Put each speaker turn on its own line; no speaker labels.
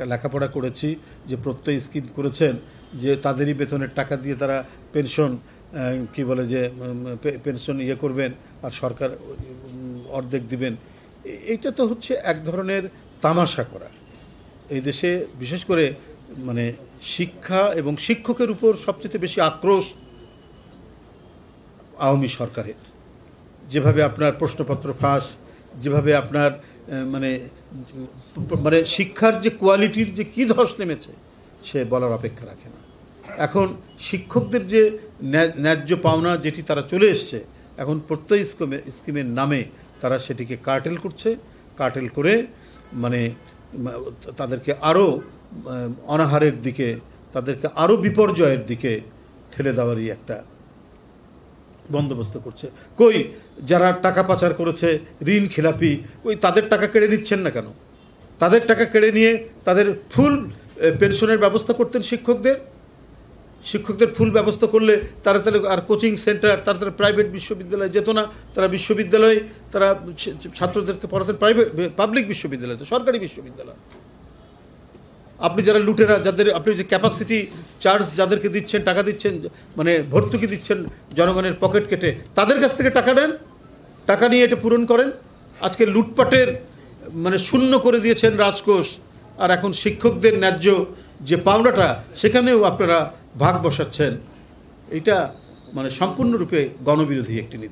লেখাপড়া করেছি যে প্রত্যয় স্কিম করেছেন যে তাদেরই বেতনের টাকা দিয়ে তারা পেনশন কি বলে যে পেনশন ইয়ে করবেন আর সরকার অর্ধেক দিবেন। এইটা তো হচ্ছে এক ধরনের তামাশা করা। এই দেশে বিশেষ করে মানে শিক্ষা এবং শিক্ষকের উপর সবচেয়ে বেশি আক্রোশ আওয়ামী সরকারের। যেভাবে আপনার প্রশ্নপত্র ফাঁস, যেভাবে আপনার মানে মানে শিক্ষার যে কোয়ালিটির যে কী ধস নেমেছে সে বলার অপেক্ষা রাখে না। এখন শিক্ষকদের যে ন্যায্য পাওনা যেটি তারা চলে এসছে, এখন প্রত্যয় স্কিমের নামে তারা সেটিকে কার্টেল করছে। কার্টেল করে মানে তাদেরকে আরও অনাহারের দিকে, তাদেরকে আরও বিপর্যয়ের দিকে ঠেলে দেওয়ারই একটা বন্দোবস্ত করছে। কই যারা টাকা পাচার করেছে, ঋণ খেলাপি, ওই তাদের টাকা কেড়ে নিচ্ছেন না কেন? তাদের টাকা কেড়ে নিয়ে তাদের ফুল পেনশনের ব্যবস্থা করতেন শিক্ষকদের ফুল ব্যবস্থা করলে তারা আর কোচিং সেন্টার, তারা প্রাইভেট বিশ্ববিদ্যালয়ে যেত না। তারা বিশ্ববিদ্যালয়ে তারা ছাত্রদেরকে পড়াতেন পাবলিক বিশ্ববিদ্যালয়তে, সরকারি বিশ্ববিদ্যালয়। আপনি যারা লুটেরা, যাদের আপনি যে ক্যাপাসিটি চার্জ যাদেরকে দিচ্ছেন, টাকা দিচ্ছেন, মানে ভর্তুকি দিচ্ছেন জনগণের পকেট কেটে, তাদের কাছ থেকে টাকা নেন, টাকা নিয়ে এটা পূরণ করেন। আজকে লুটপাটের মানে শূন্য করে দিয়েছেন রাজকোষ। আর এখন শিক্ষকদের ন্যায্য যে পাওনাটা সেখানেও আপনারা ভাগ বসাচ্ছেন। এটা মানে সম্পূর্ণরূপে গণবিরোধী একটি নীতি।